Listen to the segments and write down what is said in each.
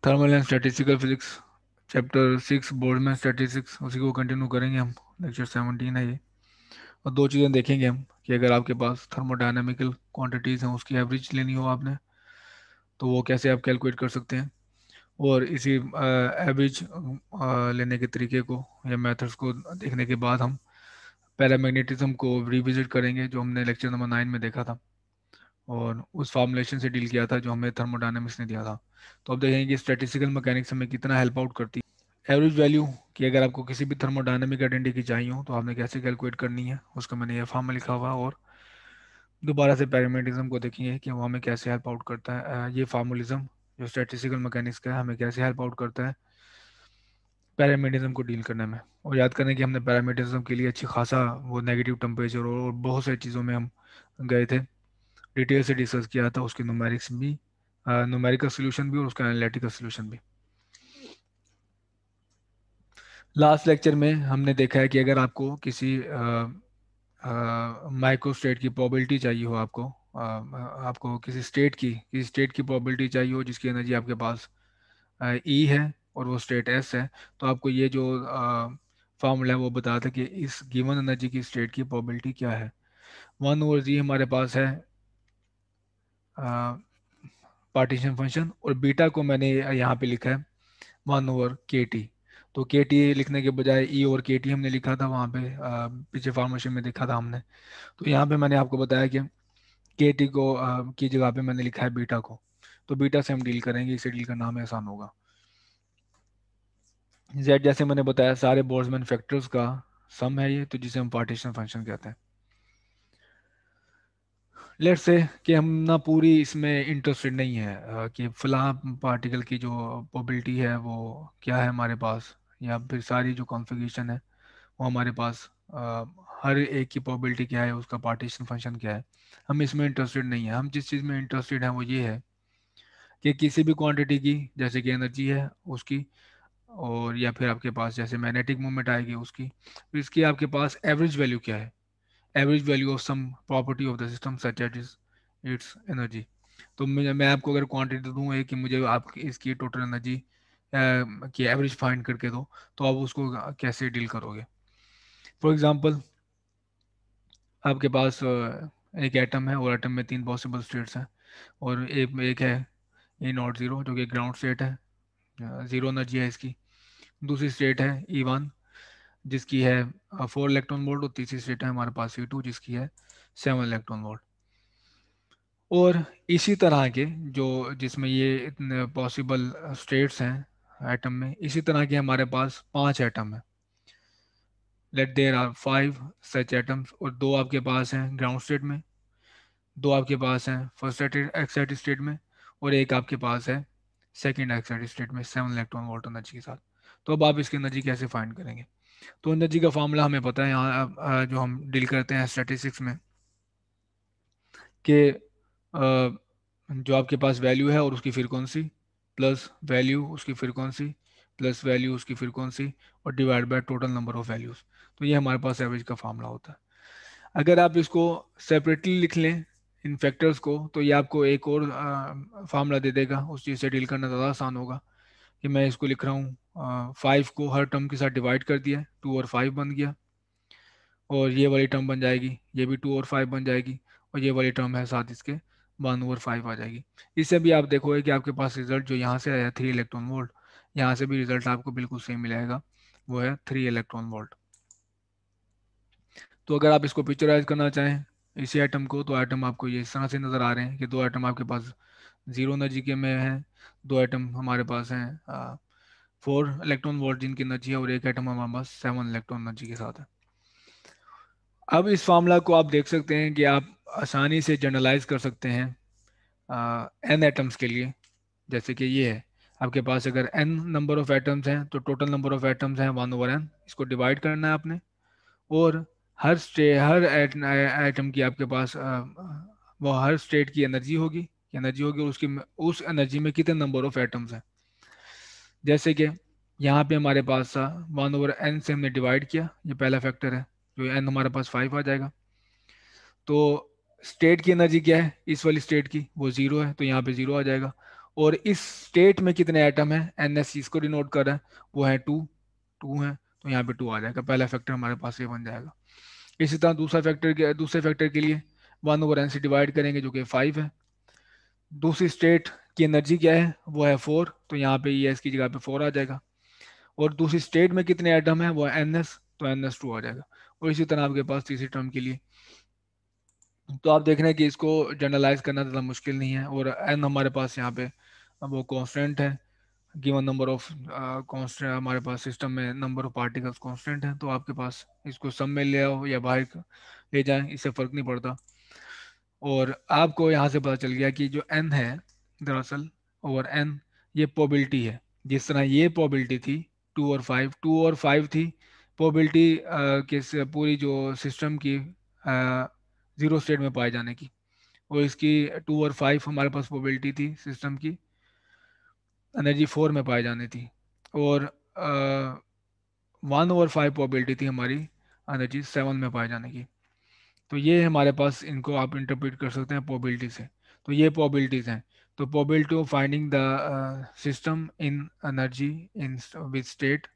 Thermal and statistical physics chapter 6 board में statistics, उसी को कंटिन्यू करेंगे हम। लेक्चर 17 है ये। और दो चीज़ें देखेंगे हम कि अगर आपके पास थर्मोडायनामिकल क्वांटिटीज़ हैं, उसकी एवरेज लेनी हो आपने, तो वो कैसे आप कैलकुलेट कर सकते हैं। और इसी एवरेज लेने के तरीके को या मेथड्स को देखने के बाद हम पैरामैग्नेटिज्म को रिविजिट करेंगे, जो हमने लेक्चर नंबर 9 में देखा था और उस फॉर्मुलेशन से डील किया था जो हमें थर्मोडायनामिक्स ने दिया था। तो अब देखेंगे कि स्टैटिस्टिकल मैकेनिक्स हमें कितना हेल्प आउट करती है। एवरेज वैल्यू कि अगर आपको किसी भी थर्मोडायनामिक आइडेंटिटी की चाहिए हो तो आपने कैसे कैलकुलेट करनी है, उसका मैंने ये फॉर्मूला लिखा हुआ है। और दोबारा से पैरामेडिज्म को देखेंगे कि वो हमें कैसे हेल्प आउट करता है। ये फार्मूलिज्म जो स्टैटिस्टिकल मैकेनिक्स का है हमें कैसे हेल्प आउट करता है पैरामेडिज्म को डील करने में। और याद करें कि हमने पैरामेडिज्म के लिए अच्छी खासा वो नेगेटिव टेम्परेचर और बहुत सारी चीज़ों में हम गए थे, डिटेल से डिस्कस किया था उसकी न्यूमेरिक्स भी, न्यूमेरिकल सोल्यूशन भी और उसका एनालिटिकल सोल्यूशन भी। लास्ट लेक्चर में हमने देखा है कि अगर आपको किसी माइक्रो स्टेट की प्रोबेबिलिटी चाहिए हो, आपको किसी स्टेट की प्रोबेबिलिटी चाहिए हो जिसकी एनर्जी आपके पास ई है और वो स्टेट एस है, तो आपको ये जो फार्मूला है वो बताता है कि इस गिवन एनर्जी की स्टेट की प्रोबेबिलिटी क्या है। 1/जी हमारे पास है पार्टीशन फंक्शन, और बीटा को मैंने यहाँ पे लिखा है 1/के टी। तो के टी लिखने के बजाय ई और के टी हमने लिखा था वहाँ पे, पीछे फॉर्मेशन में देखा था हमने। तो यहाँ पे मैंने आपको बताया कि के टी को की जगह पे मैंने लिखा है बीटा को। तो बीटा से हम डील करेंगे, इसे डील करना हमें आसान होगा। जेड जैसे मैंने बताया सारे बोल्ट्जमैन फैक्टर्स का सम है ये, तो जिसे हम पार्टीशन फंक्शन कहते हैं। लेट्स से कि हम ना पूरी इसमें इंटरेस्टेड नहीं है कि फलां पार्टिकल की जो प्रोबेबिलिटी है वो क्या है हमारे पास, या फिर सारी जो कॉन्फ़िगरेशन है वो हमारे पास हर एक की प्रोबेबिलिटी क्या है, उसका पार्टीशन फंक्शन क्या है। हम इसमें इंटरेस्टेड नहीं है। हम जिस चीज़ में इंटरेस्टेड हैं वो ये है कि किसी भी क्वांटिटी की, जैसे कि एनर्जी है उसकी, और या फिर आपके पास जैसे मैग्नेटिक मूवमेंट आएगी उसकी, तो इसकी आपके पास एवरेज वैल्यू क्या है, average value of some property of the system such as is its energy. तो मैं आपको अगर क्वांटिटी दूँ है कि मुझे आप इसकी टोटल एनर्जी की एवरेज फाइंड करके दो, तो आप उसको कैसे डील करोगे। फॉर एग्जांपल आपके पास एक एटम है और एटम में 3 पॉसिबल स्टेट्स हैं, और एक एक है E0 जो कि ग्राउंड स्टेट है, ज़ीरो एनर्जी है इसकी। दूसरी स्टेट है E1 जिसकी है 4 इलेक्ट्रॉन वोल्ट, और तीसरी स्टेट है हमारे पास E2 जिसकी है 7 इलेक्ट्रॉन वोल्ट। और इसी तरह के जो जिसमें ये इतने पॉसिबल स्टेट्स हैं एटम में, इसी तरह के हमारे पास 5 एटम हैं। Let there are 5 such atoms, और दो आपके पास हैं ग्राउंड स्टेट में, दो आपके पास हैं फर्स्ट एक्साइटेड स्टेट में, और एक आपके पास है सेकेंड एक्साइटेड स्टेट में 7 इलेक्ट्रॉन वोल्ट एनर्जी के साथ। तो अब आप इसकी एनर्जी कैसे फाइंड करेंगे। तो एनर्जी का फार्मूला हमें पता है यहाँ, जो हम डील करते हैं स्टैटिस्टिक्स में, कि जो आपके पास वैल्यू है और उसकी फ्रीक्वेंसी प्लस वैल्यू उसकी फ्रीक्वेंसी प्लस वैल्यू उसकी फ्रीक्वेंसी और divide by total number of values, तो ये हमारे पास एवरेज का फार्मूला होता है। अगर आप इसको सेपरेटली लिख लें इन फैक्टर्स को, तो ये आपको एक और फार्मूला दे देगा, उस चीज़ से डील करना ज़्यादा आसान होगा। कि मैं इसको लिख रहा हूँ 5 को हर टर्म के साथ डिवाइड कर दिया, 2 और 5 बन गया, और ये वाली टर्म बन जाएगी, ये भी 2 और 5 बन जाएगी, और ये वाली टर्म है साथ इसके 1/5 आ जाएगी। इससे भी आप देखोगे कि आपके पास रिजल्ट जो यहाँ से आया 3 इलेक्ट्रॉन वोल्ट, यहाँ से भी रिजल्ट आपको बिल्कुल सेम मिलेगा, वो है 3 इलेक्ट्रॉन वोल्ट। तो अगर आप इसको पिक्चराइज करना चाहें इसी आइटम को, तो आइटम आपको ये इस तरह से नज़र आ रहे हैं कि दो आइटम आपके पास जीरो एनर्जी के में हैं, दो आइटम हमारे पास हैं 4 इलेक्ट्रॉन वोल्ट जिनकी एनर्जी है, और एक आइटम हमारे पास 7 इलेक्ट्रॉन एनर्जी के साथ है। अब इस फार्मूला को आप देख सकते हैं कि आप आसानी से जनरलाइज कर सकते हैं एन एटम्स के लिए। जैसे कि ये है आपके पास, अगर एन नंबर ऑफ एटम्स हैं तो टोटल नंबर ऑफ एटम्स हैं 1/n, इसको डिवाइड करना है आपने। और हर एटम की आपके पास वो हर स्टेट की एनर्जी होगी उसकी, उस एनर्जी में कितने नंबर ऑफ एटम्स हैं। जैसे कि यहाँ पे हमारे पास 1/n से हमने डिवाइड किया, ये पहला फैक्टर है, जो एन हमारे पास 5 आ जाएगा। तो स्टेट की एनर्जी क्या है इस वाली स्टेट की, वो जीरो है, तो यहाँ पे जीरो आ जाएगा। और इस स्टेट में कितने एटम है, एन एस इसको डिनोट कर रहा है, वो है टू, टू है, तो यहाँ पे टू आ जाएगा, पहला फैक्टर हमारे पास ये बन जाएगा। इसी तरह दूसरे फैक्टर के लिए 1/n से डिवाइड करेंगे जो कि 5 है। दूसरी स्टेट की एनर्जी क्या है, वो है 4, तो यहाँ पे ई एस की जगह पे 4 आ जाएगा। और दूसरी स्टेट में कितने एटम है, वो है एन एस, तो एन एस टू आ जाएगा। और इसी तरह आपके पास तीसरी टर्म के लिए, तो आप देख रहे हैं कि इसको जनरलाइज करना ज़्यादा मुश्किल नहीं है। और एन हमारे पास यहाँ पे वो कांस्टेंट है, गिवन नंबर ऑफ कांस्टेंट, हमारे पास सिस्टम में नंबर ऑफ पार्टिकल्स कांस्टेंट है, तो आपके पास इसको सम में ले आओ या बाहर ले जाएं, इससे फ़र्क नहीं पड़ता। और आपको यहाँ से पता चल गया कि जो n है दरअसल ओवर n, ये प्रोबेबिलिटी है। जिस तरह ये प्रोबेबिलिटी थी 2 और 5 थी प्रोबेबिलिटी पूरी जो सिस्टम की जीरो स्टेट में पाए जाने की, और इसकी 2 और 5 हमारे पास प्रोबेबिलिटी थी सिस्टम की एनर्जी 4 में पाए जाने थी। और 1/5 प्रोबेबिलिटी थी हमारी एनर्जी 7 में पाए जाने की। तो ये हमारे पास, इनको आप इंटरप्रेट कर सकते हैं प्रोबेबिलिटी से। तो ये प्रोबेबिलिटीज हैं। तो probability of finding the system in energy in with state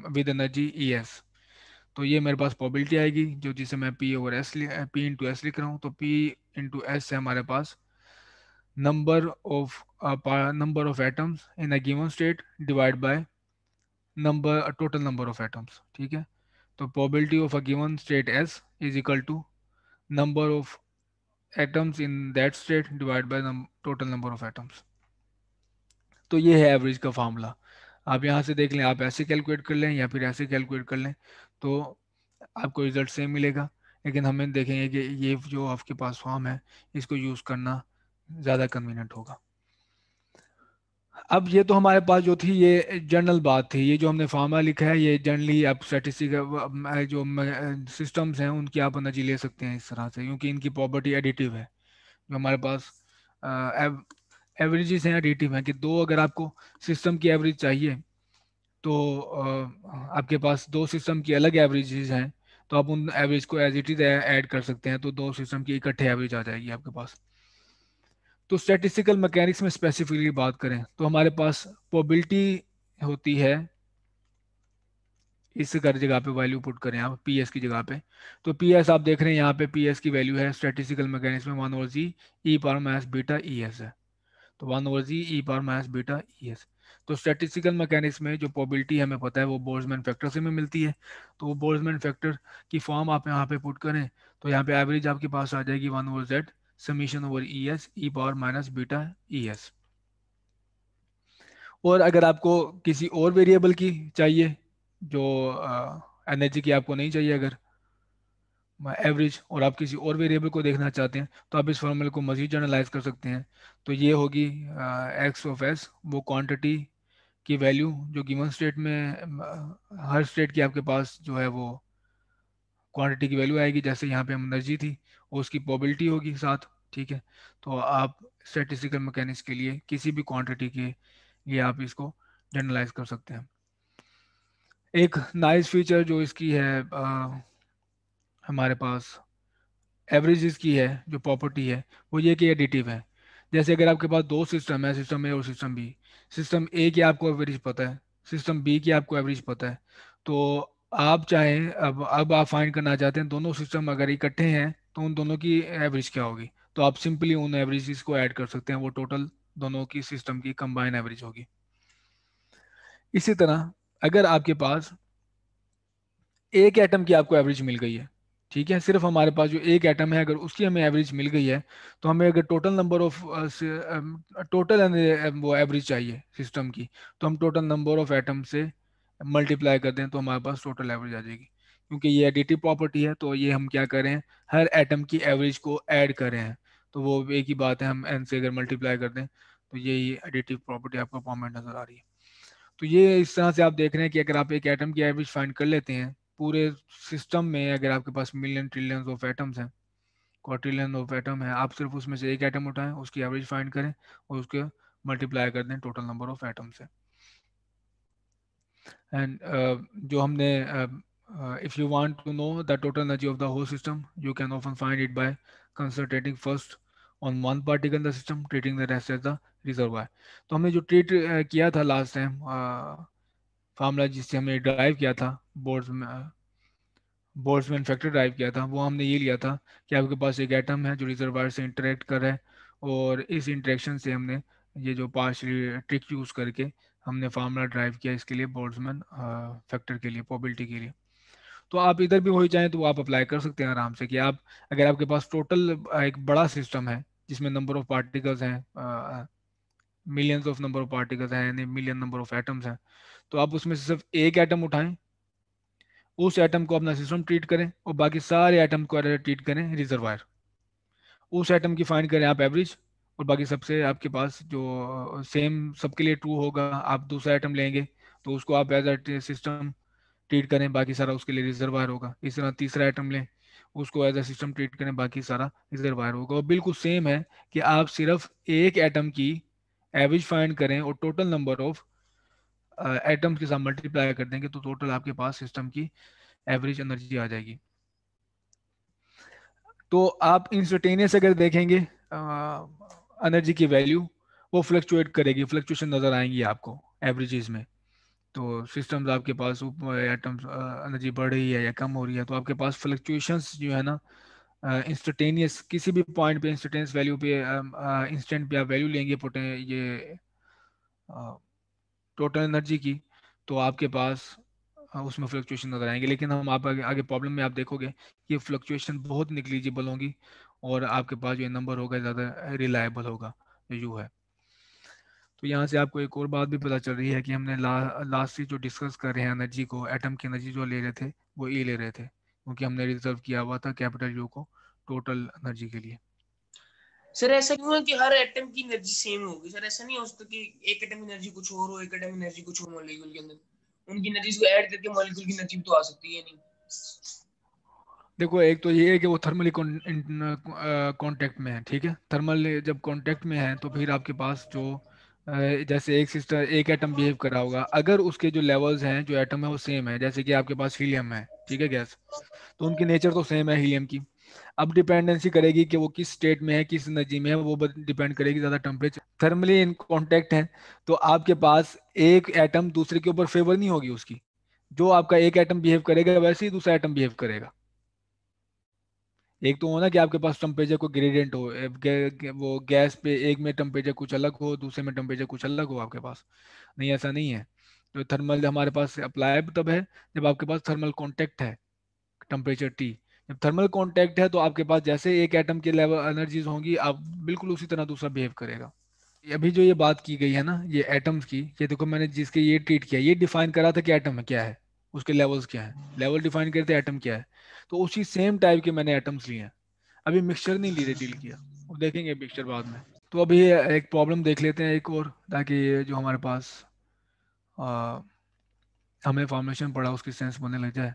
with energy E S, तो ये मेरे पास प्रोबेबिलिटी आएगी जो, जिसे मैं P over S P into S लिख रहा हूँ। तो पी इंटू एस है हमारे पास number of number of atoms in a given state divide by total number of atoms, ठीक है। तो probability of a given state S is equal to number of atoms in that state divided by total number of atoms। तो ये है average का formula. आप यहाँ से देख लें, आप ऐसे कैलकुलेट कर लें या फिर ऐसे कैलकुलेट कर लें, तो आपको रिजल्ट सेम मिलेगा। लेकिन हमें देखेंगे कि ये जो आपके पास फॉर्म है, इसको यूज़ करना ज़्यादा कन्वीनियंट होगा। अब ये तो हमारे पास जो थी ये जनरल बात थी, ये जो हमने फार्मूला लिखा है ये जनरली आप स्टैटिस्टिक जो सिस्टम्स हैं उनकी आप एनर्जी ले सकते हैं इस तरह से, क्योंकि इनकी प्रॉपर्टी एडिटिव है। जो हमारे पास एवरेजेस हैं एडिटिव हैं, कि दो अगर आपको सिस्टम की एवरेज चाहिए, तो आपके पास दो सिस्टम की अलग एवरेजेस हैं, तो आप उन एवरेज को एज इट इज ऐड कर सकते हैं, तो दो सिस्टम की इकट्ठे एवरेज आ जाएगी आपके पास। तो स्टैटिस्टिकल मैकेनिक्स में स्पेसिफिकली बात करें तो हमारे पास प्रोबेबिलिटी होती है, इस कर जगह पे वैल्यू पुट करें आप पी एस की जगह पे, तो पी एस आप देख रहे हैं यहाँ पे पी एस की वैल्यू है स्टैटिस्टिकल मैकेनिक्स में 1/z E power minus beta E S है। तो 1/z E power minus beta E S. तो स्टैटिस्टिकल मैकेनिक्स में जो प्रोबेबिलिटी हमें पता है वो बोल्ट्जमैन फैक्टर से हमें मिलती है। तो वो बोल्ट्जमैन फैक्टर की फॉर्म आप यहाँ पे पुट करें, तो यहाँ पे एवरेज आपके पास आ जाएगी 1/z summation over E S E power minus beta E S. और अगर आपको किसी और वेरिएबल की चाहिए, जो एनर्जी की आपको नहीं चाहिए, अगर एवरेज, और आप किसी और वेरिएबल को देखना चाहते हैं, तो आप इस फॉर्मूले को मजीद जनरलाइज कर सकते हैं। तो ये होगी एक्स ऑफ एस, वो क्वांटिटी की वैल्यू जो गिवन स्टेट में हर स्टेट की आपके पास जो है वो क्वांटिटी की वैल्यू आएगी, जैसे यहाँ पे हम एनर्जी थी और उसकी प्रोबेबिलिटी होगी साथ, ठीक है। तो आप स्टैटिस्टिकल मैकेनिक्स के लिए किसी भी क्वांटिटी के लिए आप इसको जनरलाइज कर सकते हैं। एक नाइस फीचर जो इसकी है हमारे पास एवरेजेस की है जो प्रॉपर्टी है, वो ये कि एडिटिव है। जैसे अगर आपके पास दो सिस्टम है, सिस्टम ए और सिस्टम बी, सिस्टम ए की आपको एवरेज पता है, सिस्टम बी की आपको एवरेज पता है, तो आप चाहें अब आप फाइंड करना चाहते हैं दोनों सिस्टम अगर इकट्ठे हैं तो उन दोनों की एवरेज क्या होगी, तो आप सिंपली उन एवरेजेस को ऐड कर सकते हैं, वो टोटल दोनों की सिस्टम की कंबाइन एवरेज होगी। इसी तरह अगर आपके पास एक एटम की आपको एवरेज मिल गई है, ठीक है, सिर्फ हमारे पास जो एक एटम है अगर उसकी हमें एवरेज मिल गई है, तो हमें अगर टोटल नंबर ऑफ टोटल वो एवरेज चाहिए सिस्टम की, तो हम टोटल नंबर ऑफ एटम से मल्टीप्लाई कर दें तो हमारे पास टोटल एवरेज आ जाएगी। क्योंकि ये एडिटिव प्रॉपर्टी है, तो ये हम क्या करें, हर एटम की एवरेज को ऐड कर रहे हैं, तो वो एक ही बात है, हम एन से अगर मल्टीप्लाई कर दें तो यही एडिटिव प्रॉपर्टी आपको फॉर्म में नजर आ रही है। तो ये इस तरह से आप देख रहे हैं कि अगर आप एक एटम की एवरेज फाइंड कर लेते हैं पूरे सिस्टम में, अगर आपके पास मिलियन ट्रिलियन ऑफ एटम्स हैं, क्वार्टिलियन ऑफ एटम है, आप सिर्फ उसमें से एक एटम उठाएं, उसकी एवरेज फाइंड करें और उसके मल्टीप्लाई कर दें टोटल नंबर ऑफ एटम से। एंड जो हमने if you want to know the total energy of the whole system, you can often find it by concentrating first on one particle in the system treating the rest as the reservoir. तो हमने जो treat किया था last time, formula जिससे हमने drive किया था, boards में बोल्ट्जमैन फैक्टर ड्राइव किया था, वो हमने ये लिया था कि आपके पास एक एटम है जो रिजर्वायर से इंटरेक्ट कर रहा है, और इस इंटरेक्शन से हमने ये जो पार्शियल ट्रिक यूज़ करके हमने फार्मूला ड्राइव किया इसके लिए, बोल्ट्जमैन फैक्टर के लिए, प्रोबेबिलिटी के लिए। तो आप इधर भी वही चाहें तो वो आप अप्लाई कर सकते हैं आराम से, कि आप अगर आपके पास टोटल एक बड़ा सिस्टम है जिसमें नंबर ऑफ पार्टिकल्स हैं, millions of number of particles हैं, यानी मिलियन नंबर ऑफ एटम्स हैं, तो आप उसमें से सिर्फ एक एटम उठाएं, उस एटम को अपना सिस्टम ट्रीट करें, और बाकी सारे एटम को ट्रीट करें रिजर्वायर। उस एटम की फाइंड करें आप एवरेज, और बाकी सबसे आपके पास जो सेम सबके लिए ट्रू होगा, आप दूसरा एटम लेंगे तो उसको आप एज ए सिस्टम ट्रीट करें, बाकी सारा उसके लिए रिजर्वायर होगा। इस तरह तीसरा एटम लें, उसको एज ए सिस्टम ट्रीट करें, बाकी सारा रिजर्वायर होगा। और बिल्कुल सेम है कि आप सिर्फ एक एटम की एवरेज फाइंड करें और टोटल नंबर ऑफ एटम्स के साथ मल्टीप्लाई कर देंगे, तो टोटल आपके पास सिस्टम की एवरेज एनर्जी आ जाएगी। तो आप इंस्टेंटेनियस अगर देखेंगे एनर्जी की वैल्यू, वो फ्लक्चुएट करेगी, फ्लक्चुएशन नज़र आएंगी आपको एवरेजेस में। तो सिस्टम्स आपके पास एटम्स एनर्जी बढ़ रही है या कम हो रही है, तो आपके पास फ्लक्चुएशंस जो है ना, इंस्टेंटेनियस किसी भी पॉइंट पे इंस्टेंटेनियस वैल्यू पे, इंस्टेंट पे आप वैल्यू लेंगे ये टोटल एनर्जी की, तो आपके पास उसमें फ्लक्चुएशन नजर आएंगे। लेकिन हम आप आगे प्रॉब्लम में आप देखोगे कि फ्लक्चुएशन बहुत निग्लिजिबल होंगी, और आपके पास जो नंबर होगा ज़्यादा रिलायबल होगा, जो यू है। तो यहाँ से आपको एक और बात भी पता चल रही है कि हमने लास्ट से जो डिस्कस कर रहे हैं एनर्जी को, एटम की एनर्जी जो ले रहे थे वो ई ले रहे थे, क्योंकि हमने रिजर्व किया हुआ था कैपिटल यू को टोटल एनर्जी के लिए। सर ऐसा क्यों है कि हर एटम की एनर्जी सेम होगी? सर ऐसा नहीं हो सकता कि एक एटम की एनर्जी कुछ और हो, एक एटम की एनर्जी कुछ और मॉलिक्यूल के अंदर? उनकी एनर्जीज को ऐड करके मॉलिक्यूल की एनर्जी भी तो आ सकती है नहीं? देखो, एक तो ये है कि वो थर्मली कांटेक्ट में है, ठीक है। थर्मल जब कांटेक्ट में है तो फिर आपके पास जो जैसे एक सिस्टम, एक एटम बिहेव कर रहा होगा, अगर उसके जो लेवल्स हैं, जो एटम है वो सेम है, जैसे कि आपके पास हीलियम है, ठीक है, गैस, तो उनकी नेचर तो सेम है हीलियम की। अब डिपेंडेंसी करेगी कि वो किस स्टेट में है, किस एनर्जी में है, वो डिपेंड करेगी ज़्यादा टेम्परेचर, थर्मली इन कांटेक्ट है। तो आपके पास एक एटम दूसरे के ऊपर फेवर नहीं होगी उसकी, जो आपका एक एटम बिहेव करेगा वैसे ही दूसरा एटम बिहेव करेगा। एक तो हो ना कि आपके पास टेम्परेचर को ग्रेडियंट हो, वो गैस पे एक में टेम्परेचर कुछ अलग हो, दूसरे में टेम्परेचर कुछ अलग हो आपके पास। नहीं, ऐसा नहीं है। तो थर्मल हमारे पास अप्लाई तब है जब आपके पास थर्मल कांटेक्ट है, टेम्परेचर टी। जब थर्मल कांटेक्ट है तो आपके पास जैसे एक एटम के लेवल एनर्जीज होंगी, आप बिल्कुल उसी तरह दूसरा बिहेव करेगा। अभी जो ये बात की गई है ना, ये एटम्स की, ये देखो मैंने जिसके ये ट्रीट किया, ये डिफाइन करा था कि एटम क्या है, उसके लेवल्स क्या है, लेवल डिफाइन करते एटम क्या है। तो उसी सेम टाइप के मैंने एटम्स लिए हैं, अभी मिक्सचर नहीं लिए, डील किया, वो देखेंगे मिक्सचर बाद में। तो अभी एक प्रॉब्लम देख लेते हैं एक और, ताकि ये जो हमारे पास आ, हमें फॉर्मेशन पड़ा उसकी सेंस बनने लग जाए।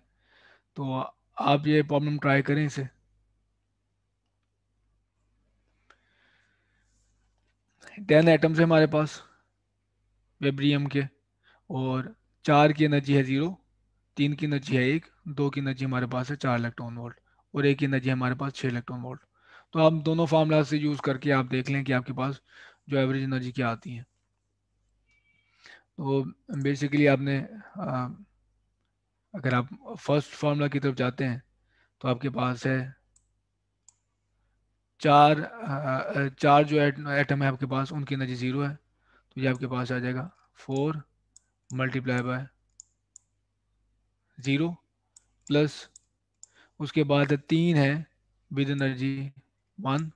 तो आप ये प्रॉब्लम ट्राई करें इसे। 10 एटम्स है हमारे पास वेब्रियम के, और 4 की एनर्जी है 0, 3 की एनर्जी है 1, 2 की एनर्जी हमारे पास है 4 इलेक्ट्रॉन वोल्ट, और 1 की एनर्जी हमारे पास 6 इलेक्ट्रॉन वोल्ट। तो आप दोनों फार्मूला से यूज़ करके आप देख लें कि आपके पास जो एवरेज एनर्जी क्या आती है। तो बेसिकली आपने अगर आप फर्स्ट फार्मूला की तरफ जाते हैं तो आपके पास है चार जो एटम है आपके पास, उनकी एनर्जी 0 है, तो ये आपके पास आ जाएगा 4 मल्टीप्लाई बाय 0, प्लस उसके बाद 3 है विद एनर्जी 1,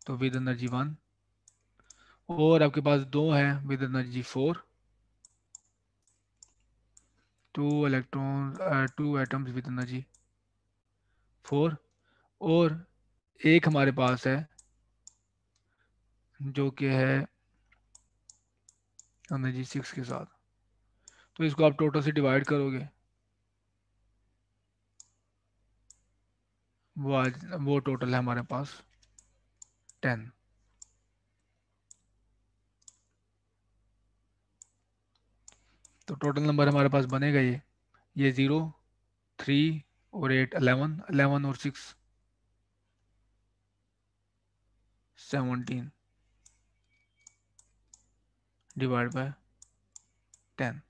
तो विद एनर्जी 1, और आपके पास 2 है with energy 4, 2 atoms with energy 4, और एक हमारे पास है जो कि है एनर्जी 6 के साथ। तो इसको आप टोटल से डिवाइड करोगे, वो टोटल है हमारे पास 10। तो टोटल नंबर हमारे पास बनेगा ये 0, 3 और 8, 11, 11 और 6, 17 डिवाइड बाय 10।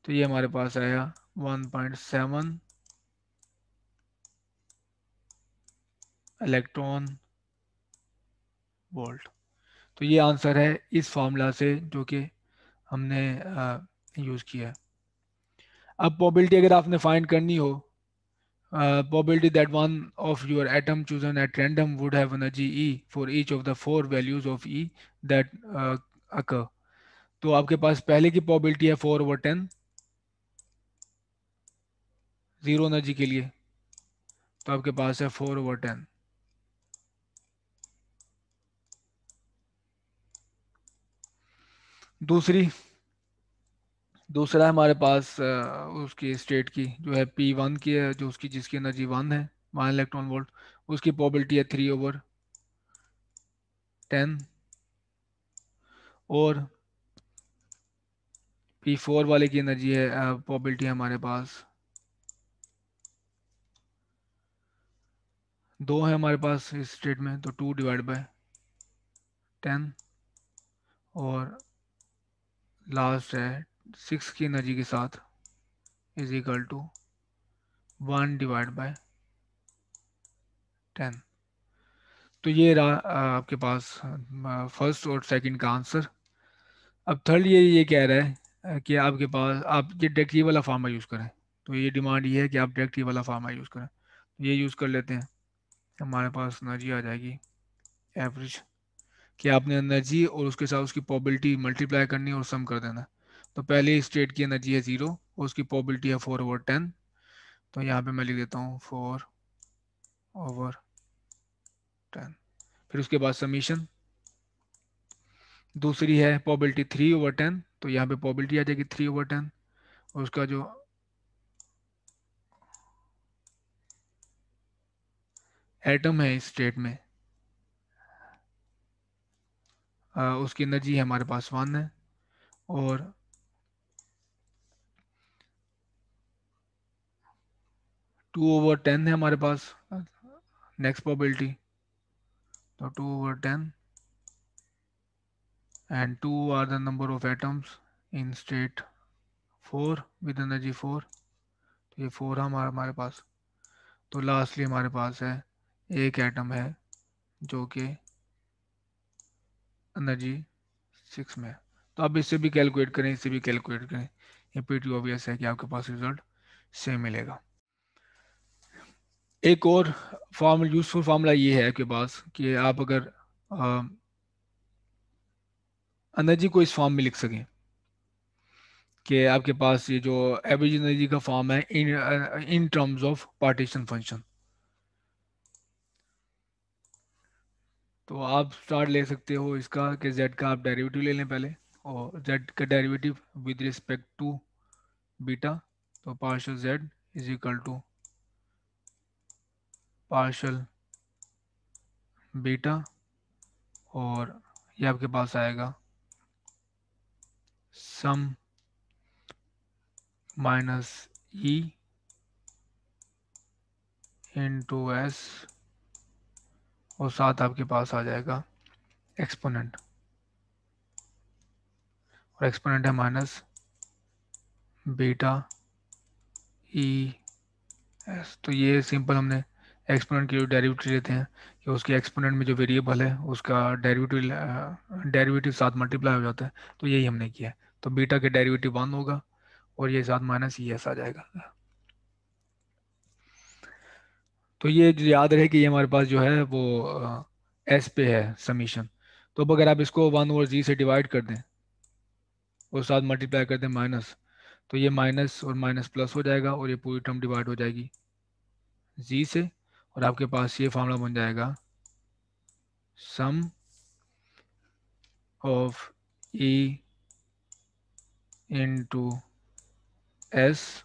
तो ये हमारे पास आया 1.7 इलेक्ट्रॉन वोल्ट। तो ये आंसर है इस फार्मूला से जो कि हमने यूज़ किया है। अब प्रोबेबिलिटी अगर आपने फाइंड करनी हो, probability that one of your atom chosen at random would have energy E for each of the four values of E that occur। तो आपके पास पहले की प्रोबेबिलिटी है 4/10 जीरो एनर्जी के लिए, तो आपके पास है 4/10। दूसरी दूसरा हमारे पास उसकी स्टेट की जो है P1 की है, जो उसकी जिसकी एनर्जी 1 है, 1 इलेक्ट्रॉन वोल्ट, उसकी प्रोबेबिलिटी है 3/10। और P4 वाले की एनर्जी है प्रोबेबिलिटी हमारे पास 2 है हमारे पास इस स्टेट में, तो 2/10। और लास्ट है 6 की एनर्जी के साथ इज इक्वल टू 1/10। तो ये रहा आपके पास फर्स्ट और सेकंड का आंसर। अब थर्ड ये कह रहा है कि आपके पास आप ये डायरेक्ट ये वाला फार्मा यूज़ करें। तो ये डिमांड ये है कि आप डायरेक्ट ये वाला फार्मा यूज़ करें। तो ये यूज़ कर लेते हैं। हमारे पास एनर्जी आ जाएगी एवरेज, कि आपने एनर्जी और उसके साथ उसकी प्रोबेबिलिटी मल्टीप्लाई करनी है और सम कर देना है। तो पहले स्टेट की एनर्जी है 0 और उसकी प्रोबेबिलिटी है 4/10। तो यहाँ पे मैं लिख देता हूँ 4/10। फिर उसके बाद समीशन, दूसरी है प्रोबेबिलिटी 3/10। तो यहाँ पे प्रोबेबिलिटी आ जाएगी 3/10। और उसका जो एटम है इस स्टेट में उसकी एनर्जी है हमारे पास 1 है। और 2/10 है हमारे पास नेक्स्ट प्रोबेबिलिटी। तो 2/10 and 2 are the number of atoms in state 4 with energy 4। तो ये 4 हमारा हमारे पास। तो लास्टली हमारे पास है एक एटम है जो कि एनर्जी 6 में है। तो आप इससे भी कैलकुलेट करें, इससे भी कैलकुलेट करें, ये pretty ऑब्वियस है कि आपके पास रिजल्ट सेम मिलेगा। एक और यूजफुल फार्मूला ये है आपके पास कि आप अगर एनर्जी को इस फॉर्म में लिख सकें कि आपके पास ये जो एवरेज एनर्जी का फॉर्म है in terms of partition function. तो आप स्टार्ट ले सकते हो इसका कि z का आप डेरिवेटिव ले लें पहले, और z का derivative with respect to beta. तो partial z is equal to partial beta, और ये आपके पास आएगा sum minus E into S, और साथ आपके पास आ जाएगा एक्सपोनेंट, और एक्सपोनेंट है माइनस बीटा ई एस। तो ये सिंपल हमने एक्सपोनेंट की जो डेरिवेटिव लेते हैं कि उसके एक्सपोनेंट में जो वेरिएबल है उसका डेरिवेटिव साथ मल्टीप्लाई हो जाता है, तो यही हमने किया है। तो बीटा के डेरिवेटिव 1 होगा और ये साथ माइनस ई एस आ जाएगा। तो ये जो याद रहे कि ये हमारे पास जो है वो एस पे है समीशन। तो अब अगर आप इसको 1/z से डिवाइड कर दें और साथ मल्टीप्लाई कर दें माइनस, तो ये माइनस और माइनस प्लस हो जाएगा और ये पूरी टर्म डिवाइड हो जाएगी z से, और आपके पास ये फार्मूला बन जाएगा sum of e into S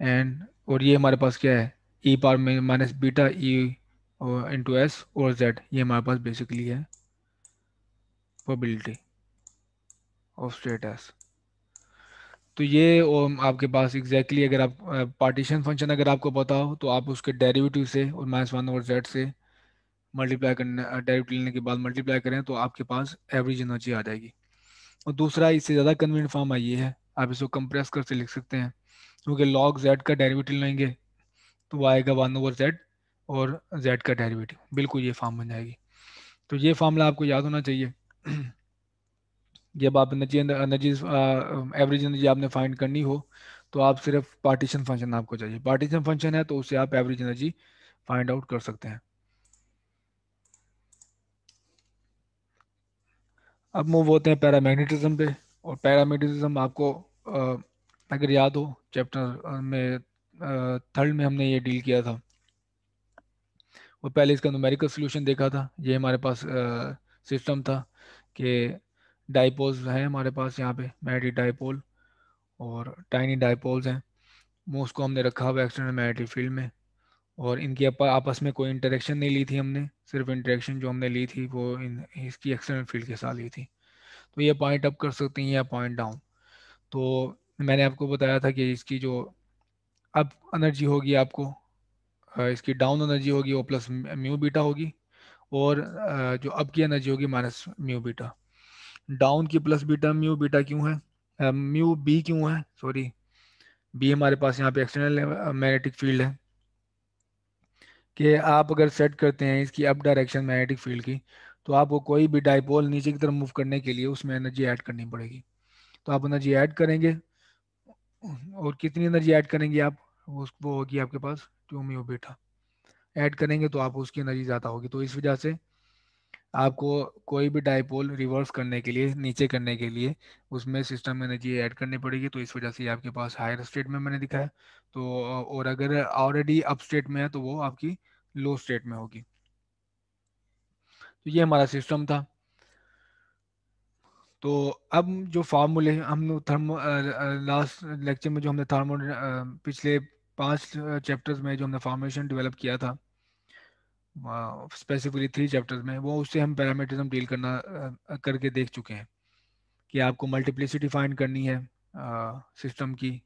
and, और ये हमारे पास क्या है e पावर में minus beta E into S और z, ये हमारे पास बेसिकली है प्रोबेबिलिटी ऑफ स्टेट एस। तो ये आपके पास एग्जैक्टली अगर आप पार्टीशन फंक्शन अगर आपको पता हो तो आप उसके डेरिवेटिव से और -1/z से मल्टीप्लाई करने, डेरिवेटिव लेने के बाद मल्टीप्लाई करें तो आपके पास एवरेज एनर्जी आ जाएगी। और दूसरा इससे ज़्यादा कन्वीनियंट फॉर्म ये है, आप इसको कंप्रेस करके लिख सकते हैं, क्योंकि लॉग जेड का डेरिवेटिव लेंगे तो वो आएगा 1/z, और जेड का डेरिवेटिव, बिल्कुल ये फॉर्म बन जाएगी। तो ये फार्मूला आपको याद होना चाहिए। जब आप एनर्जी एनर्जी एवरेज एनर्जी आपने फाइंड करनी हो तो आप सिर्फ पार्टीशन फंक्शन आपको चाहिए, पार्टीशन फंक्शन है तो उससे आप एवरेज एनर्जी फाइंड आउट कर सकते हैं। अब मूव होते हैं पैरामैग्नेटिज्म पे। और पैरामैग्नेटिज्म आपको अगर याद हो चैप्टर में थर्ड में हमने ये डील किया था। और पहले इसका न्यूमेरिकल सोल्यूशन देखा था। ये हमारे पास सिस्टम था कि डाइपोल्स हैं हमारे पास यहाँ पे, मैग्नेटिक डाइपोल और टाइनी डाइपोल्स हैं। मोस्ट को हमने रखा हुआ एक्सटर्नल मैग्नेटिक फील्ड में, और इनकी आपस में कोई इंटरेक्शन नहीं ली थी हमने, सिर्फ इंटरेक्शन जो हमने ली थी वो इसकी एक्सटर्नल फील्ड के साथ ली थी। तो ये पॉइंट अप कर सकती हैं या पॉइंट डाउन। तो मैंने आपको बताया था कि इसकी जो अप एनर्जी होगी आपको, इसकी डाउन एनर्जी होगी वो प्लस म्यू बीटा होगी, और जो अप की एनर्जी होगी माइनस म्यू बीटा। डाउन की प्लस बीटा म्यू बीटा क्यों है, म्यू बी क्यों है, सॉरी बी हमारे पास यहाँ पे एक्सटर्नल मैग्नेटिक फील्ड है, कि आप अगर सेट करते हैं इसकी अप डायरेक्शन मैग्नेटिक फील्ड की, तो आपको कोई भी डाइपोल नीचे की तरफ मूव करने के लिए उसमें एनर्जी ऐड करनी पड़ेगी। तो आप एनर्जी ऐड करेंगे, और कितनी एनर्जी ऐड करेंगे आप, वो होगी आपके पास 2 म्यू बीटा। ऐड करेंगे तो आपको उसकी एनर्जी ज़्यादा होगी। तो इस वजह से आपको कोई भी डाइपोल रिवर्स करने के लिए, नीचे करने के लिए उसमें सिस्टम में एनर्जी ऐड करनी पड़ेगी। तो इस वजह से ये आपके पास हायर स्टेट में मैंने दिखा है। तो और अगर ऑलरेडी अप स्टेट में है तो वो आपकी लो स्टेट में होगी। तो ये हमारा सिस्टम था। तो अब जो फार्मूले हम थर्मो लास्ट लेक्चर में जो हमने थर्मो पिछले 5 चैप्टर्स में जो हमने फॉर्मेशन डेवलप किया था, स्पेसिफिकली 3 चैप्टर्स में, वो उससे हम पैरामीटरिज्म डील करना करके देख चुके हैं कि आपको मल्टीप्लिसिटी फाइंड करनी है सिस्टम की,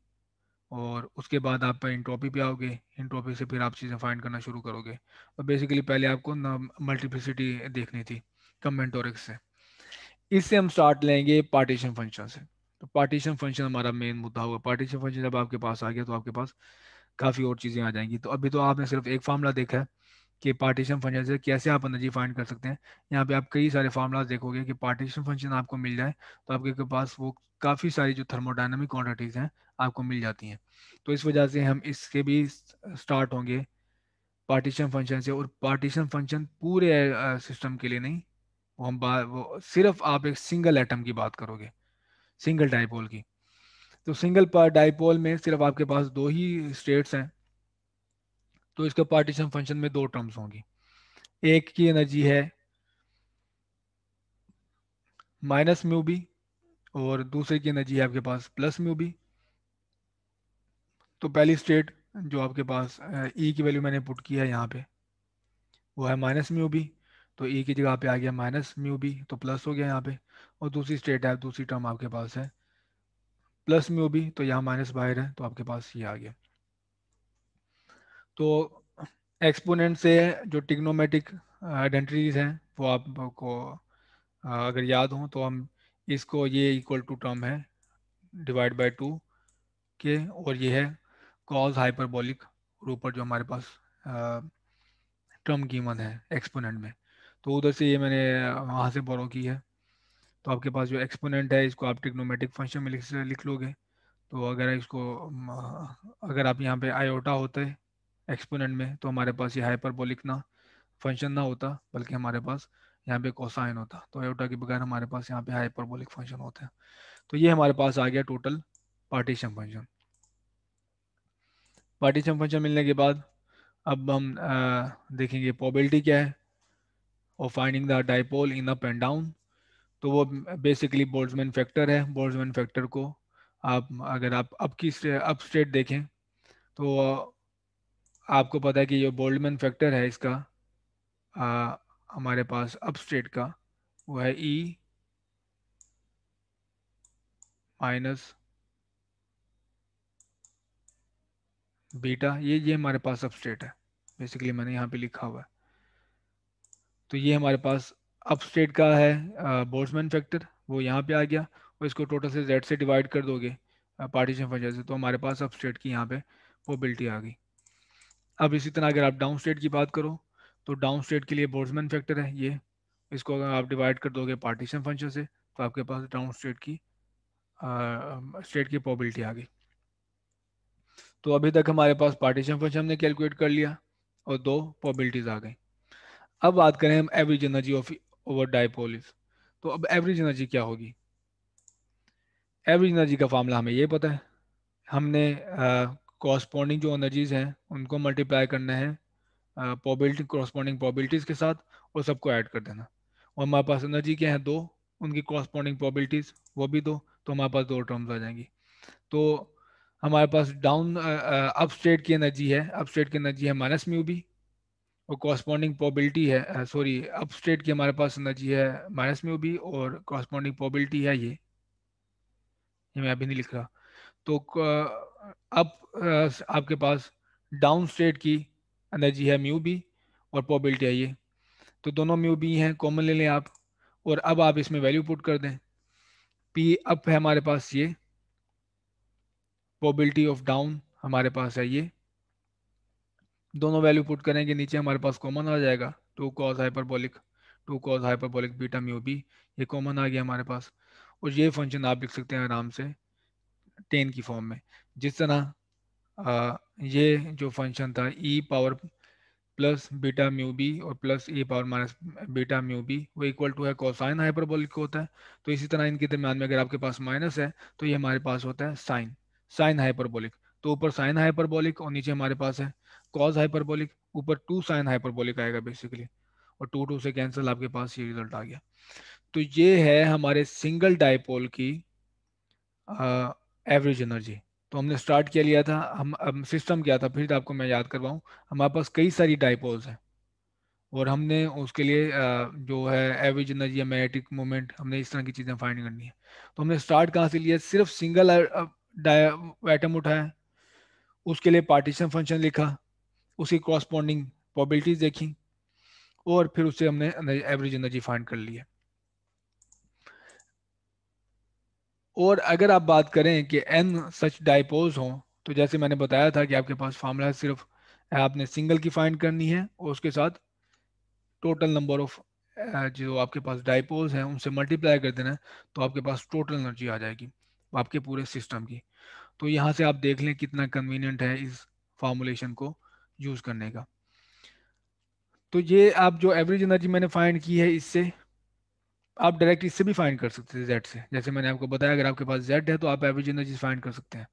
और उसके बाद आप इंट्रोपी पे आओगे, इंट्रोपी से फिर आप चीज़ें फाइंड करना शुरू करोगे। और बेसिकली पहले आपको मल्टीप्लिसिटी देखनी थी कमेंटोरिक्स से। इससे हम स्टार्ट लेंगे पार्टीशन फंक्शन से। तो पार्टीशन फंक्शन हमारा मेन मुद्दा होगा। पार्टीशन फंक्शन जब आपके पास आ गया तो आपके पास काफ़ी और चीज़ें आ जाएंगी। तो अभी तो आपने सिर्फ एक फार्मूला देखा है कि पार्टीशन फंक्शन से कैसे आप एनर्जी फाइंड कर सकते हैं। यहाँ पे आप कई सारे फार्मूलाज देखोगे कि पार्टीशन फंक्शन आपको मिल जाए तो आपके के पास वो काफ़ी सारी जो थर्मोडायनामिक क्वांटिटीज़ हैं आपको मिल जाती हैं। तो इस वजह से हम इसके भी स्टार्ट होंगे पार्टीशन फंक्शन से। और पार्टीशन फंक्शन पूरे सिस्टम के लिए नहीं, वो सिर्फ आप एक सिंगल एटम की बात करोगे, सिंगल डाइपोल की। तो सिंगल डाइपोल में सिर्फ आपके पास दो ही स्टेट्स हैं, तो इसका पार्टीशन फंक्शन में दो टर्म्स होंगी। एक की एनर्जी है माइनस म्यू बी, और दूसरे की एनर्जी है आपके पास प्लस म्यू बी। तो पहली स्टेट जो आपके पास ई की वैल्यू मैंने पुट किया है यहाँ पे, वो है माइनस म्यू बी। तो ई की जगह पे आ गया माइनस म्यू बी, तो प्लस हो गया यहाँ पे। और दूसरी स्टेट है, दूसरी टर्म आपके पास है प्लस म्यू बी, तो यहाँ माइनस बाहर है तो आपके पास ये आ गया। तो एक्सपोनेंट से जो टिग्नोमेटिक आइडेंटिटीज हैं वो आपको अगर याद हो तो हम इसको, ये इक्वल टू टर्म है डिवाइड बाय 2 के, और ये है कॉज हाइपरबोलिक, और ऊपर जो हमारे पास टर्म गिवन है एक्सपोनेंट में, तो उधर से ये मैंने वहाँ से बोरो की है। तो आपके पास जो एक्सपोनेंट है इसको आप ट्रिग्नोमेट्रिक फंक्शन में लिख लोगे। तो अगर इसको अगर आप यहाँ पे आयोटा होते एक्सपोनेंट में तो हमारे पास ये हाइपरबोलिक ना फंक्शन ना होता, बल्कि हमारे पास यहाँ पे कोसाइन होता। तो आयोटा के बगैर हमारे पास यहाँ पे हाइपरबोलिक फंक्शन होते हैं। तो ये हमारे पास आ गया total partition function. Partition function मिलने के बाद अब हम देखेंगे प्रोबेबिलिटी क्या है और finding the dipole in up and down. तो वो बेसिकली बोल्ट्जमैन फैक्टर है। बोल्ट्जमैन फैक्टर को आप अगर आप अप स्टेट देखें तो आपको पता है कि ये बोल्ट्जमैन फैक्टर है इसका आ, हमारे पास अप स्टेट का वो है ई माइनस बीटा। ये हमारे पास सब स्टेट है, बेसिकली मैंने यहाँ पे लिखा हुआ है। तो ये हमारे पास अप स्टेट का है बोल्ट्जमैन फैक्टर, वो यहाँ पे आ गया, और इसको टोटल से जेड से डिवाइड कर दोगे पार्टीशन फंक्शन से, तो हमारे पास अप स्टेट की यहाँ पे प्रोबेबिलिटी आ गई। अब इसी तरह अगर आप डाउन स्टेट की बात करो, तो डाउन स्टेट के लिए बोल्ट्जमैन फैक्टर है ये, इसको अगर आप डिवाइड कर दोगे पार्टीशन फंक्शन से, तो आपके पास डाउन स्टेट की प्रोबेबिलिटी आ गई। तो अभी तक हमारे पास पार्टीशन फंक्शन हमने कैलकुलेट कर लिया और दो प्रोबेबिलिटीज आ गई। अब बात करें हम एवरेज एनर्जी ऑफ ओवर डायपोलिस। तो अब एवरेज एनर्जी क्या होगी? एवरेज एनर्जी का फार्मूला हमें ये पता है, हमने कॉरस्पॉन्डिंग जो एनर्जीज हैं उनको मल्टीप्लाई करना है प्रोबेबिलिटी, कॉरस्पॉन्डिंग प्रोबेबिलिटीज के साथ, और सबको ऐड कर देना। और हमारे पास एनर्जी क्या है, दो, उनकी कॉरस्पॉन्डिंग प्रोबेबिलिटीज वो भी दो, तो हमारे पास दो टर्म्स आ जाएंगी। तो हमारे पास डाउन अप स्टेट की एनर्जी है, अप स्टेट की एनर्जी है माइनस म्यू बी, और कॉरस्पॉन्डिंग प्रोबेबिलिटी है, सॉरी, अप स्टेट की हमारे पास एनर्जी है माइनस म्यू बी, और कॉरस्पॉन्डिंग प्रोबेबिलिटी है ये मैं अभी नहीं लिख रहा। तो अब आपके पास डाउन स्टेट की एनर्जी है म्यू बी, और प्रोबेबिलिटी है ये, तो दोनों म्यू बी हैं, कॉमन ले लें आप, और अब आप इसमें वैल्यू पुट कर दें। पी अप है हमारे पास ये, प्रोबेबिलिटी ऑफ डाउन हमारे पास है ये, दोनों वैल्यू पुट करेंगे नीचे हमारे पास कॉमन आ जाएगा, two cos hyperbolic beta mu B, ये कॉमन आ गया हमारे पास। और ये फंक्शन आप लिख सकते हैं आराम से टेन की फॉर्म में, जिस तरह ये जो फंक्शन था E power plus beta mu B और plus E power minus beta mu B, वो इक्वल टू है कोसाइन हाइपरबोलिक होता है। तो इसी तरह इनके दरम्यान में अगर आपके पास माइनस है, तो ये हमारे पास होता है साइन, साइन हाइपरबोलिक। तो ऊपर साइन हाइपरबोलिक और नीचे हमारे पास है कॉस हाइपरबोलिक, ऊपर टू साइन हाइपरबोलिक आएगा बेसिकली, और टू टू से कैंसिल, आपके पास ये रिजल्ट आ गया। तो ये है हमारे सिंगल डाइपोल की एवरेज एनर्जी। तो हमने स्टार्ट किया लिया था, हम सिस्टम क्या था फिर आपको मैं याद करवाऊं। हमारे पास कई सारी डाइपोल्स हैं, और हमने उसके लिए जो है एवरेज एनर्जी या मैग्नेटिक मोमेंट, हमने इस तरह की चीज़ें फाइंड करनी है। तो हमने स्टार्ट कहाँ से लिया, सिर्फ सिंगल एटम उठाया, उसके लिए पार्टीशन फंक्शन लिखा, उसकी कॉरस्पॉन्डिंग प्रोबेबिलिटीज देखी, और फिर उससे हमने एवरेज एनर्जी फाइंड कर ली है। और अगर आप बात करें कि एन सच डाइपोज हों, तो जैसे मैंने बताया था कि आपके पास फार्मूला सिर्फ आपने सिंगल की फाइंड करनी है, और उसके साथ टोटल नंबर ऑफ जो आपके पास डाइपोल्स हैं उनसे मल्टीप्लाई कर देना है, तो आपके पास टोटल एनर्जी आ जाएगी आपके पूरे सिस्टम की। तो यहाँ से आप देख लें कितना कन्वीनियंट है इस फार्मूलेशन को यूज़ करने का। तो ये आप जो एवरेज एनर्जी मैंने फाइंड की है, इससे आप डायरेक्ट इससे भी फाइंड कर सकते थे जेड से, जैसे मैंने आपको बताया अगर आपके पास जेड है तो आप एवरेज एनर्जी फाइंड कर सकते हैं।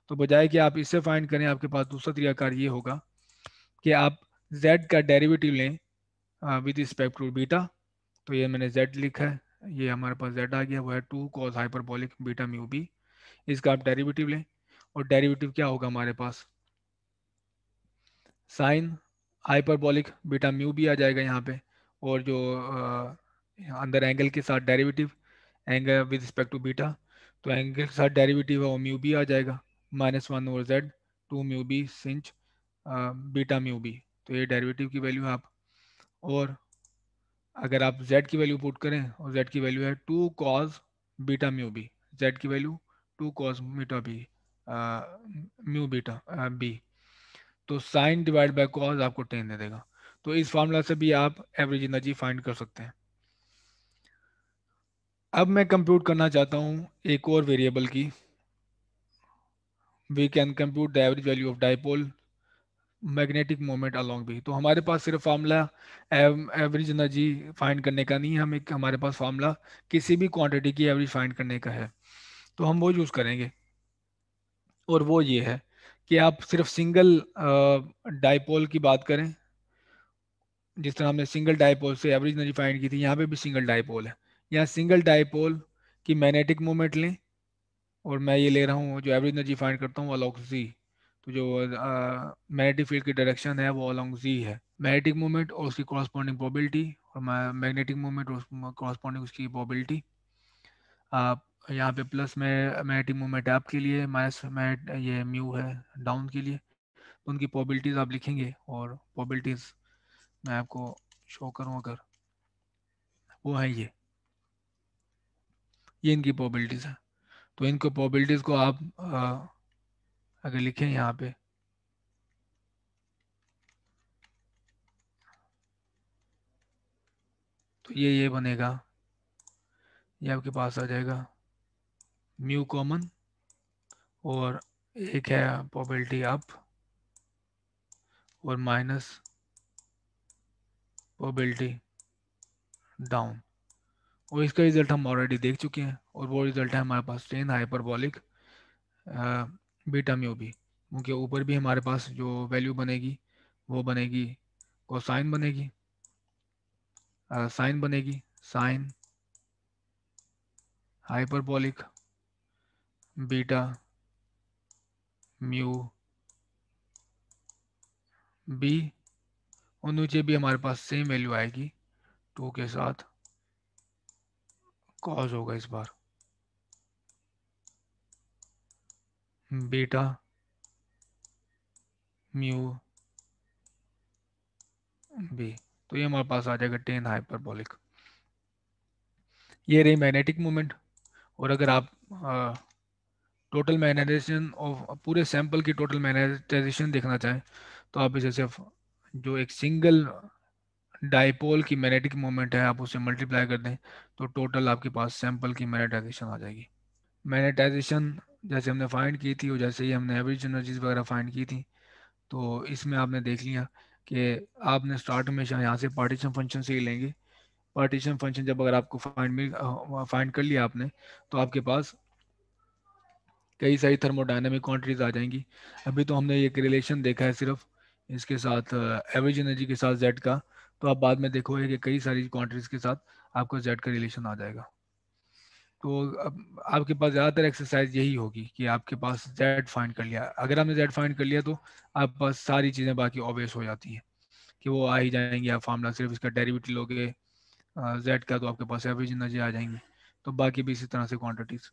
तो बजाय कि आप इससे फाइंड करें, आपके पास दूसरा तरीकाकार ये होगा कि आप जेड का डेरिवेटिव लें विद रिस्पेक्ट टू बीटा। तो ये मैंने जेड लिखा है, ये हमारे पास जेड आ गया, वो है two cos hyperbolic beta mu B, इसका आप डेरिवेटिव लें, और डेरिवेटिव क्या होगा हमारे पास, साइन हाइपरबोलिक बीटा म्यू भी आ जाएगा यहाँ पे, और जो अंदर एंगल के साथ derivative, angle with respect to beta, तो एंगल के साथ डेरिवेटिव है वो म्यू बी आ जाएगा, -1/z to mu B sinh beta mu B. तो ये डेरिवेटिव की वैल्यू है आप, और अगर आप z की वैल्यू पुट करें, और z की वैल्यू है two cos beta mu B, z की value two cos beta B mu beta B, तो साइन डिवाइड बाय कॉस आपको 10 दे देगा। तो इस फार्मूला से भी आप एवरेज एनर्जी फाइंड कर सकते हैं। अब मैं कंप्यूट करना चाहता हूँ एक और वेरिएबल की, we can compute the average value of dipole magnetic moment along B. तो हमारे पास सिर्फ फार्मूला एवरेज एनर्जी फाइंड करने का नहीं है, हमारे पास फार्मूला किसी भी क्वांटिटी की एवरेज फाइंड करने का है, तो हम वो यूज़ करेंगे। और वो ये है कि आप सिर्फ सिंगल डाइपोल की बात करें, जिस तरह हमने सिंगल डाइपोल से एवरेज एनर्जी फाइंड की थी, यहाँ पे भी सिंगल डाइपोल है, यहाँ सिंगल डाइपोल की मैग्नेटिक मोमेंट लें, और मैं ये ले रहा हूँ जो एवरेज एनर्जी फाइंड करता हूँ अलॉन्ग जी। तो जो मैग्नेटिक फील्ड की डायरेक्शन है वो अलॉन्ग जी है, मैग्नेटिक मोमेंट और उसकी कॉरस्पॉन्डिंग प्रोबेबिलिटी, और मैग्नेटिक मोमेंट और कॉरस्पॉन्डिंग उसकी प्रोबेबिलिटी। आप यहाँ पे प्लस में मैग्नेटिक मोमेंट है आपके लिए, माइनस में ये म्यू है डाउन के लिए, तो उनकी प्रोबेबिलिटीज आप लिखेंगे, और प्रोबेबिलिटीज मैं आपको शो करूँ अगर, वो है ये इनकी प्रोबेबिलिटीज है। तो इनको प्रोबेबिलिटीज को आप अगर लिखें यहाँ पे, तो ये बनेगा, ये आपके पास आ जाएगा म्यू कॉमन, और एक है प्रोबेबिलिटी अप और माइनस प्रोबेबिलिटी डाउन। और इसका रिजल्ट हम ऑलरेडी देख चुके हैं, और वो रिजल्ट है हमारे पास टेन हाइपरबॉलिक बीटा म्यू भी, क्योंकि ऊपर भी हमारे पास जो वैल्यू बनेगी वो बनेगी कोसाइन बनेगी, साइन बनेगी, sine hyperbolic beta mu B, और नीचे भी हमारे पास सेम वैल्यू आएगी, टू के साथ कॉस होगा इस बार बीटा म्यू बी। तो ये हमारे पास आ जाएगा टेन हाइपरबॉलिक। ये रही मैग्नेटिक मोमेंट। और अगर आप टोटल मैग्नेटाइजेशन ऑफ पूरे सैंपल की टोटल मैग्नेटाइजेशन देखना चाहें, तो आप इसे सिर्फ जो एक सिंगल डाइपोल की मैग्नेटिक मोमेंट है आप उसे मल्टीप्लाई कर दें, तो टोटल आपके पास सैंपल की मैग्नेटाइजेशन आ जाएगी। मैग्नेटाइजेशन जैसे हमने फाइंड की थी और जैसे ही हमने एवरेज एनर्जीज वगैरह फाइंड की थी, तो इसमें आपने देख लिया कि आपने स्टार्ट में यहाँ से पार्टीशन फंक्शन से ही लेंगे। पार्टीशन फंक्शन जब अगर आपको फाइंड कर लिया आपने, तो आपके पास कई सारी थर्मोडायनामिक क्वांटिटीज आ जाएंगी। अभी तो हमने एक रिलेशन देखा है सिर्फ इसके साथ एवरेज एनर्जी के साथ जेड का, तो आप बाद में देखोगे कि कई सारी क्वांटिटीज के साथ आपको जेड का रिलेशन आ जाएगा। तो अब आपके पास ज़्यादातर एक्सरसाइज यही होगी कि आपके पास जेड फाइंड कर लिया। अगर आपने जेड फाइंड कर लिया तो आपके पास सारी चीज़ें बाकी ऑब्वियस हो जाती हैं कि वो आ ही जाएंगी। आप फार्मूला सिर्फ इसका डेरिवेटिव लोगे जेड का, तो आपके पास एवरेज एनर्जी आ जाएंगी। तो बाकी भी इसी तरह से क्वांटिटीज